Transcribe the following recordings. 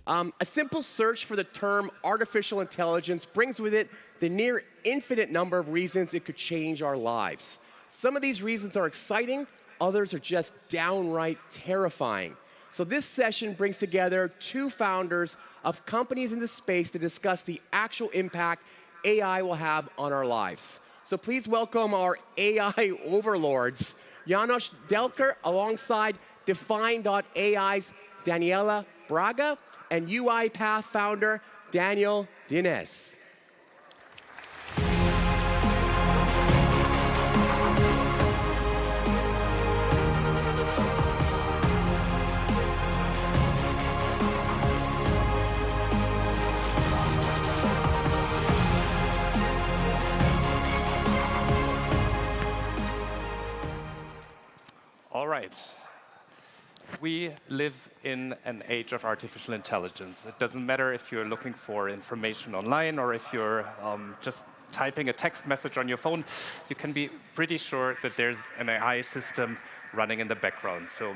A simple search for the term artificial intelligence brings with it the near infinite number of reasons it could change our lives. Some of these reasons are exciting, others are just downright terrifying. So this session brings together two founders of companies in the space to discuss the actual impact AI will have on our lives. So please welcome our AI overlords, Janosch Delcker alongside Defined.AI's Daniela Braga and UiPath founder Daniel Dines. All right. We live in an age of artificial intelligence. It doesn't matter if you're looking for information online or if you're just typing a text message on your phone, you can be pretty sure that there's an AI system running in the background. So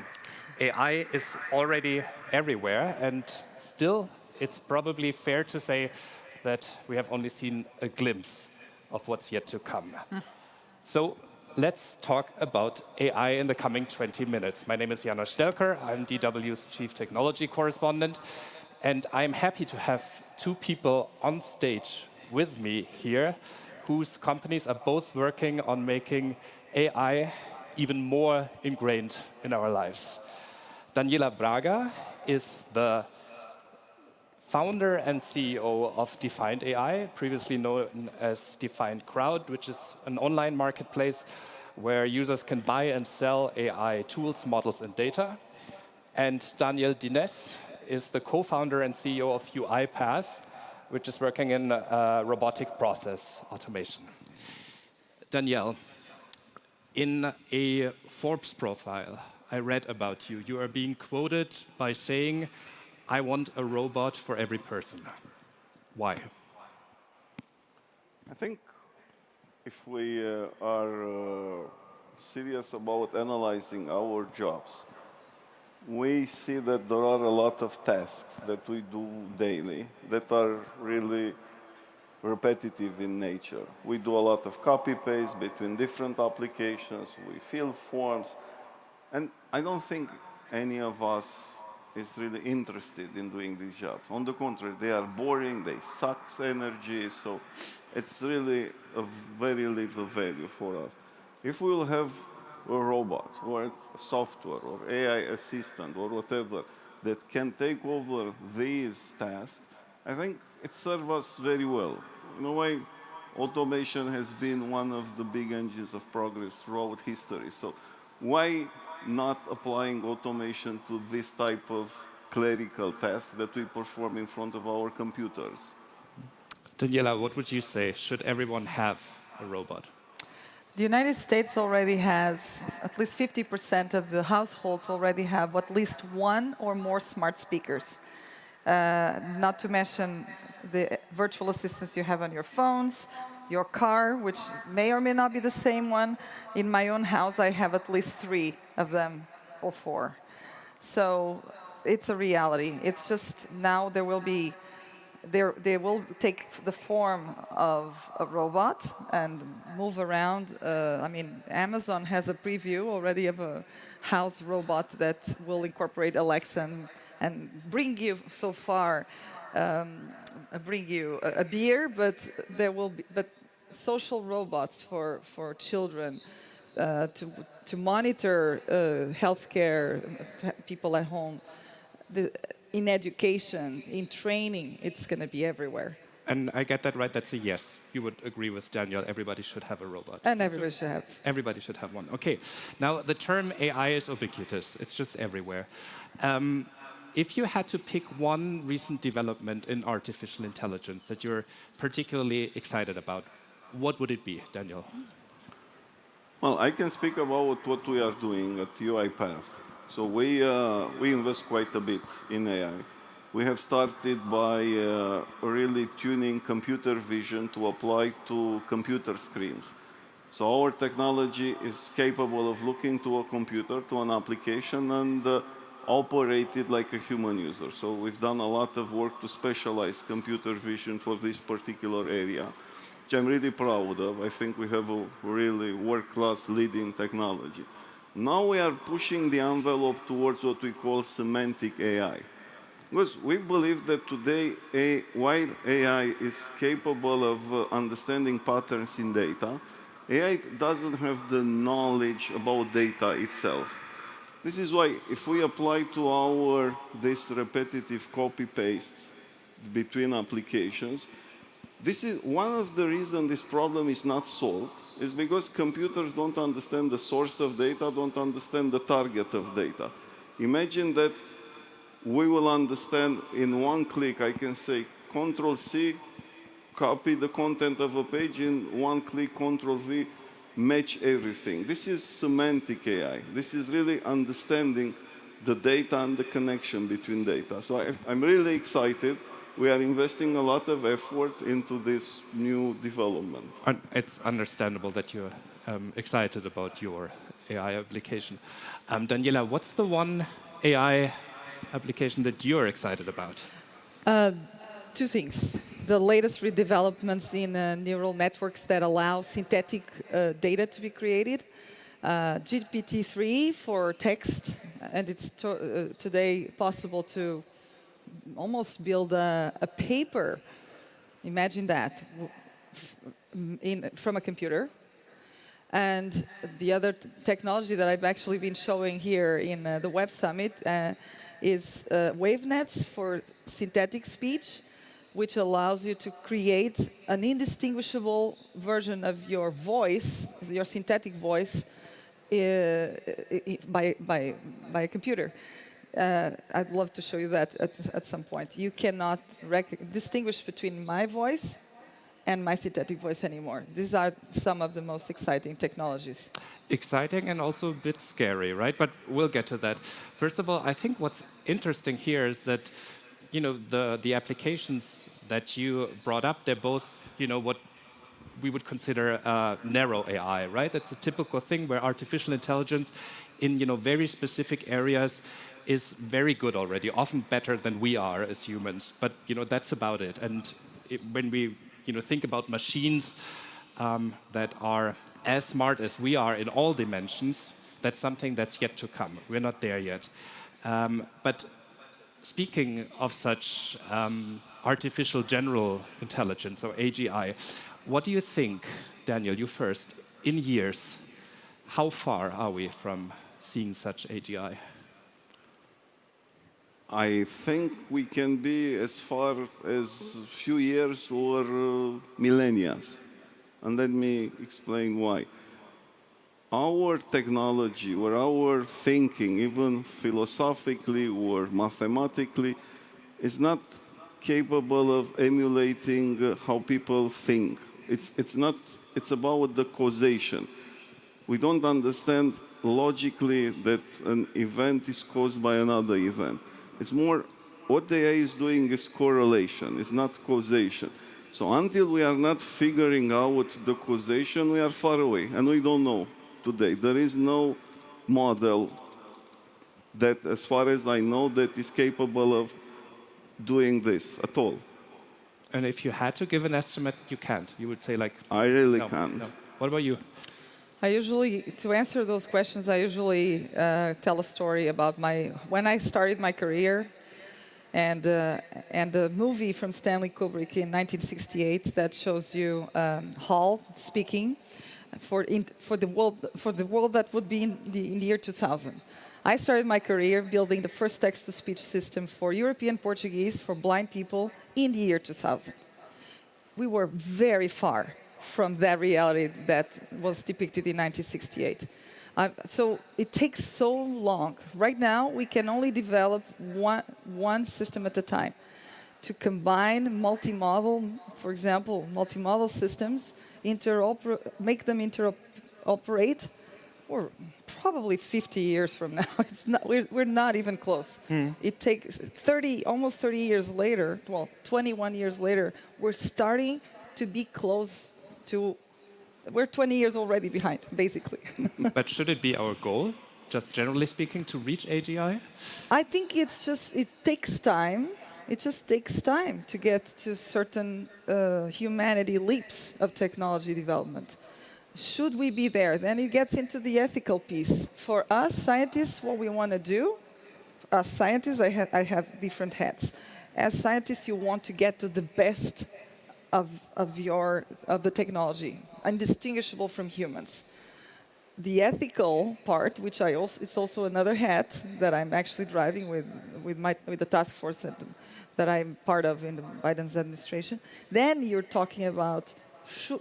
AI is already everywhere, and still, it's probably fair to say that we have only seen a glimpse of what's yet to come. So let's talk about AI in the coming 20 minutes. My name is Janosch Delcker. I'm DW's Chief Technology Correspondent. And I'm happy to have two people on stage with me here whose companies are both working on making AI even more ingrained in our lives. Daniela Braga is the founder and CEO of Defined.AI, previously known as Defined Crowd, which is an online marketplace where users can buy and sell AI tools, models, and data. And Daniel Dines is the co-founder and CEO of UiPath, which is working in robotic process automation. Danielle, in a Forbes profile I read about you, you are being quoted by saying, "I want a robot for every person." Why? I think if we are serious about analyzing our jobs, we see that there are a lot of tasks that we do daily that are really repetitive in nature. We do a lot of copy-paste between different applications, we fill forms, and I don't think any of us is really interested in doing these jobs. On the contrary, they are boring, they suck energy, so it's really of very little value for us. If we will have a robot or software or AI assistant or whatever that can take over these tasks, I think it serves us very well. In a way, automation has been one of the big engines of progress throughout history. So why not applying automation to this type of clerical task that we perform in front of our computers? Daniela, what would you say? Should everyone have a robot? The United States already has, at least 50% of the households already have at least one or more smart speakers. Not to mention the virtual assistants you have on your phones, your car, which may or may not be the same one. In my own house, I have at least 3 of them, or 4. So it's a reality. It's just now they will take the form of a robot and move around. I mean, Amazon has a preview already of a house robot that will incorporate Alexa and bring you a beer, but there will be social robots for children to monitor healthcare, people at home. In education, in training, it's going to be everywhere. And I get that right, that's a yes. You would agree with Daniel, everybody should have a robot. And everybody should have. Everybody should have one. Okay, now the term AI is ubiquitous. It's just everywhere. If you had to pick one recent development in artificial intelligence that you're particularly excited about, what would it be, Daniel? Well, I can speak about what we are doing at UiPath. So we invest quite a bit in AI. We have started by really tuning computer vision to apply to computer screens. So our technology is capable of looking to a computer, to an application, and operate it like a human user. So we've done a lot of work to specialize computer vision for this particular area, which I'm really proud of. I think we have a really world-class leading technology. Now we are pushing the envelope towards what we call semantic AI. Because we believe that today, while AI is capable of understanding patterns in data, AI doesn't have the knowledge about data itself. This is why if we apply to this repetitive copy-paste between applications, this is one of the reasons this problem is not solved, is because computers don't understand the source of data, don't understand the target of data. Imagine that we will understand in one click, I can say Control-C, copy the content of a page, in one click, Control-V, match everything. This is semantic AI. This is really understanding the data and the connection between data. So I'm really excited. We are investing a lot of effort into this new development. It's understandable that you're excited about your AI application. Daniela, what's the one AI application that you're excited about? Two things. The latest redevelopments in neural networks that allow synthetic data to be created. GPT-3 for text, and it's today possible to almost build a paper. Imagine that from a computer. And the other technology that I've actually been showing here in the WebSummit is Wavenets for synthetic speech, which allows you to create an indistinguishable version of your voice, your synthetic voice, by a computer. I'd love to show you that at some point. You cannot distinguish between my voice and my synthetic voice anymore. These are some of the most exciting technologies. Exciting and also a bit scary, right? But we'll get to that. First of all, I think what's interesting here is that the applications that you brought up, they're both what we would consider narrow AI, right? That's a typical thing where artificial intelligence in very specific areas is very good already, often better than we are as humans. But that's about it. And when we think about machines that are as smart as we are in all dimensions, that's something that's yet to come. We're not there yet. But speaking of such artificial general intelligence, or AGI, what do you think, Daniel, you first, in years, how far are we from seeing such AGI? I think we can be as far as a few years or millennia. And let me explain why. Our technology or our thinking, even philosophically or mathematically, is not capable of emulating how people think. It's about the causation. We don't understand logically that an event is caused by another event. It's more, what the AI is doing is correlation, it's not causation. So until we are not figuring out the causation, we are far away, and we don't know today. There is no model that, as far as I know, that is capable of doing this at all. And if you had to give an estimate, you can't. You would say like... I really no, can't. No. What about you? To answer those questions, I usually tell a story about when I started my career, and the movie from Stanley Kubrick in 1968 that shows you Hall speaking for the world that would be in the year 2000. I started my career building the first text-to-speech system for European Portuguese for blind people in the year 2000. We were very far from that reality that was depicted in 1968. So it takes so long. Right now, we can only develop one system at a time. To combine multimodal, for example, multimodal systems, make them interoperate, or probably 50 years from now. We're not even close. It takes almost 30 years later, 21 years later, we're starting to be close to... We're 20 years already behind, basically. But should it be our goal just generally speaking, to reach AGI? I think it takes time. It just takes time to get to certain humanity leaps of technology development. Should we be there? Then it gets into the ethical piece. For us scientists, what we want to do, as scientists, I have different hats. As scientists, you want to get to the best of the technology, indistinguishable from humans. The ethical part, which it's also another hat that I'm actually driving with the task force that I'm part of in the Biden's administration. Then you're talking about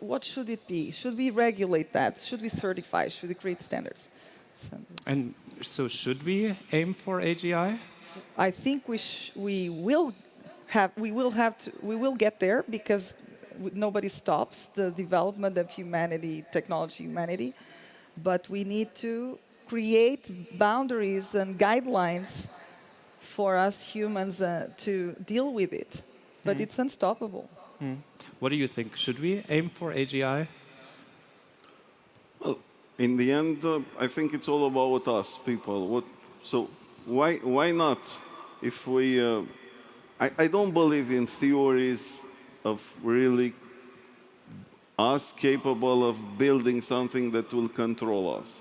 what should it be? Should we regulate that? Should we certify? Should we create standards? And so should we aim for AGI? I think we will get there because nobody stops the development of humanity, but we need to create boundaries and guidelines for us humans to deal with it. But it's unstoppable. What do you think? Should we aim for AGI? Well, in the end, I think it's all about us, people. So why not? If we, I don't believe in theories of really us capable of building something that will control us.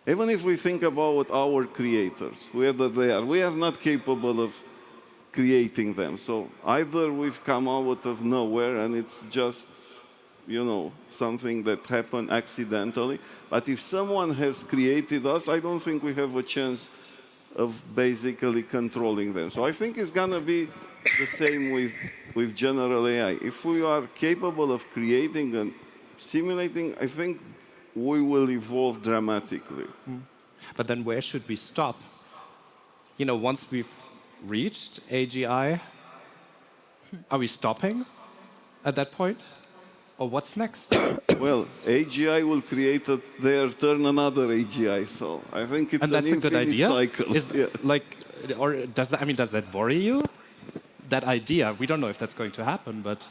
Even if we think about our creators, whether they are, we are not capable of creating them. So either we've come out of nowhere and it's just, something that happened accidentally. But if someone has created us, I don't think we have a chance of basically controlling them. So I think it's going to be the same with general AI. If we are capable of creating and simulating, I think we will evolve dramatically. But then where should we stop? Once we've reached AGI, are we stopping at that point? Or what's next? Well, AGI will create turn another AGI, so I think it's an infinite cycle. Does that worry you? That idea, we don't know if that's going to happen, but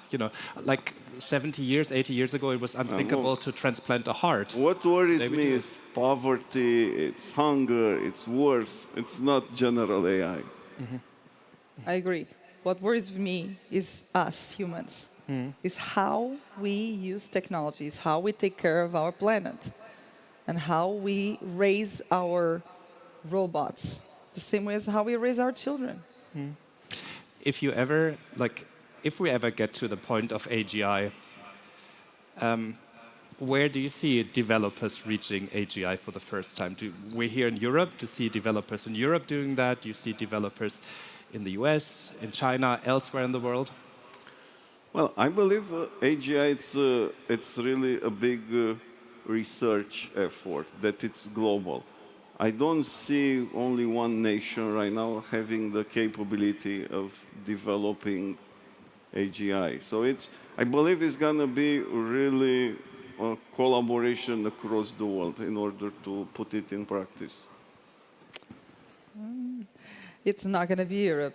70 years, 80 years ago, it was unthinkable to transplant a heart. What worries me is poverty, it's hunger, it's wars. It's not general AI. I agree. What worries me is us humans. Is how we use technologies, how we take care of our planet, and how we raise our robots, the same way as how we raise our children. If we ever get to the point of AGI, where do you see developers reaching AGI for the first time? We're here in Europe to see developers in Europe doing that. Do you see developers in the US, in China, elsewhere in the world? Well, I believe AGI, it's really a big research effort, that it's global. I don't see only one nation right now having the capability of developing AGI. So I believe it's going to be really a collaboration across the world in order to put it in practice. It's not going to be Europe.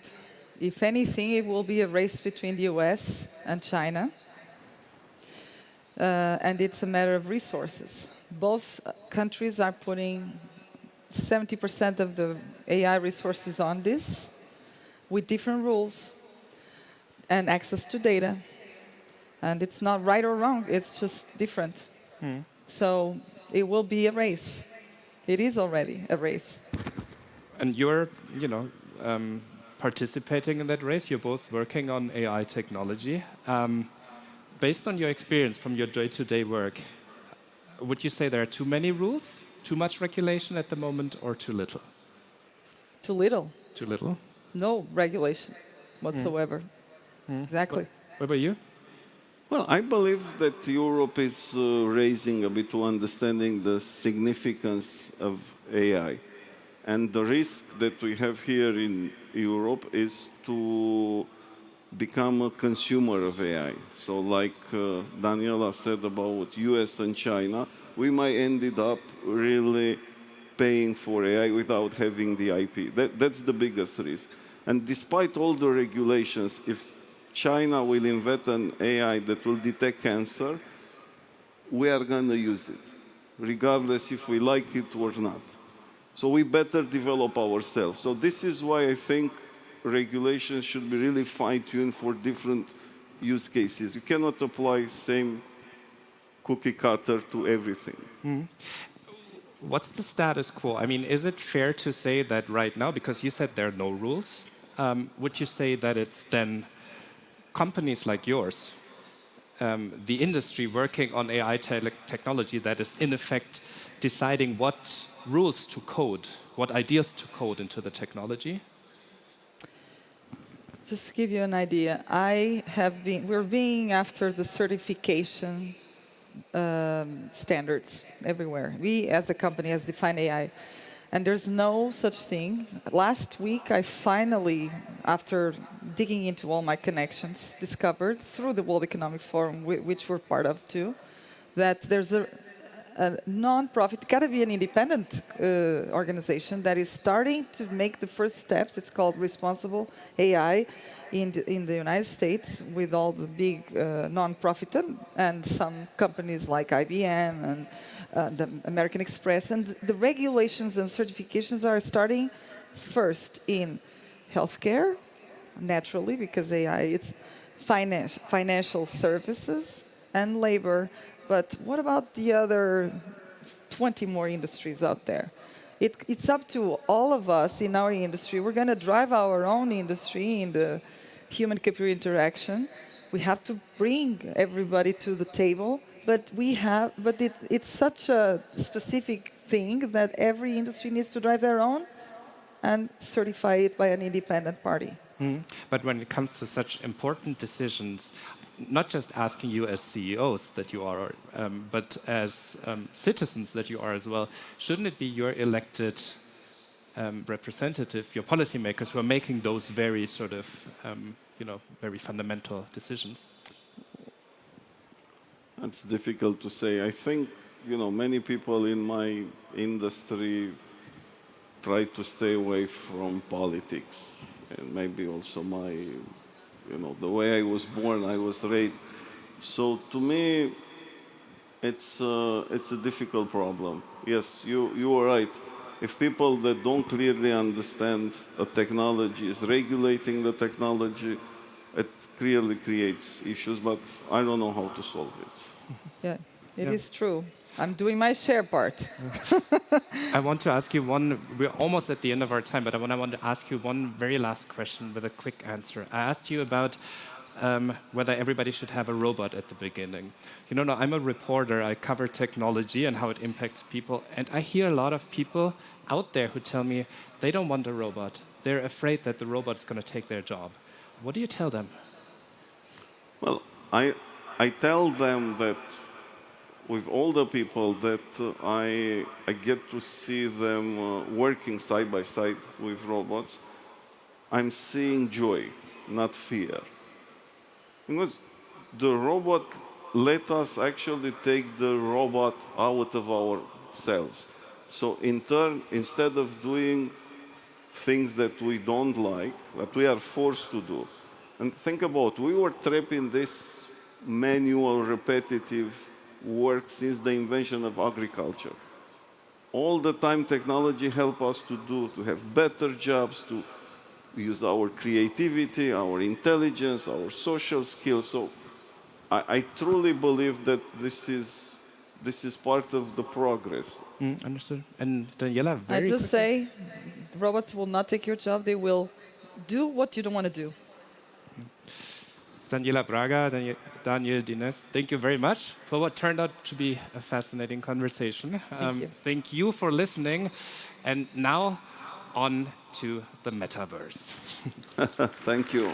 If anything, it will be a race between the US and China. And it's a matter of resources. Both countries are putting 70% of the AI resources on this with different rules and access to data. And it's not right or wrong, it's just different. So it will be a race. It is already a race. And you're, participating in that race. You're both working on AI technology. Based on your experience from your day-to-day work, would you say there are too many rules, too much regulation at the moment, or too little? Too little. Too little? No regulation whatsoever. Exactly. What about you? Well, I believe that Europe is raising a bit to understanding the significance of AI. And the risk that we have here in Europe is to become a consumer of AI. So like Daniela said about US and China, we might ended up really paying for AI without having the IP. That's the biggest risk. And despite all the regulations, if China will invent an AI that will detect cancer, we are going to use it, regardless if we like it or not. So we better develop ourselves. So this is why I think regulations should be really fine-tuned for different use cases. You cannot apply same cookie cutter to everything. What's the status quo? I mean, is it fair to say that right now, because you said there are no rules, would you say that it's then companies like yours, the industry working on AI technology that is in effect deciding what rules to code, what ideas to code into the technology? Just to give you an idea, we're being after the certification standards everywhere. We, as a company, as Defined.AI, and there's no such thing. Last week, I finally, after digging into all my connections, discovered through the World Economic Forum, which we're part of too, that there's a non-profit, got to be an independent organization that is starting to make the first steps. It's called Responsible AI in the United States, with all the big non-profit and some companies like IBM and the American Express. And the regulations and certifications are starting first in healthcare, naturally, because AI, it's financial services and labor. But what about the other 20 more industries out there? It's up to all of us in our industry. We're going to drive our own industry in the human-computer interaction. We have to bring everybody to the table, but it's such a specific thing that every industry needs to drive their own and certify it by an independent party. But when it comes to such important decisions, not just asking you as CEOs that you are, but as citizens that you are as well, shouldn't it be your elected representative, your policymakers, who are making those very sort of, very fundamental decisions? That's difficult to say. I think, many people in my industry try to stay away from politics, and maybe also the way I was born, I was raised. So to me, it's a difficult problem. Yes, you are right. If people that don't clearly understand a technology is regulating the technology, it clearly creates issues, but I don't know how to solve it. Yeah, it is true. I'm doing my share part. I want to ask you we're almost at the end of our time, but I want to ask you one very last question with a quick answer. I asked you about whether everybody should have a robot at the beginning. I'm a reporter. I cover technology and how it impacts people. And I hear a lot of people out there who tell me they don't want a robot. They're afraid that the robot's going to take their job. What do you tell them? Well, I tell them that with all the people that I get to see them working side by side with robots, I'm seeing joy, not fear. Because the robot let us actually take the robot out of ourselves. So in turn, instead of doing things that we don't like, that we are forced to do, and think about, we were trapped in this manual, repetitive work since the invention of agriculture. All the time technology helps us to have better jobs, to use our creativity, our intelligence, our social skills. So I truly believe that this is part of the progress. Understood. And Daniela, I just say, robots will not take your job. They will do what you don't want to do. Daniela Braga, Daniel Dines, thank you very much for what turned out to be a fascinating conversation. Thank you for listening. And now, on to the metaverse. Thank you.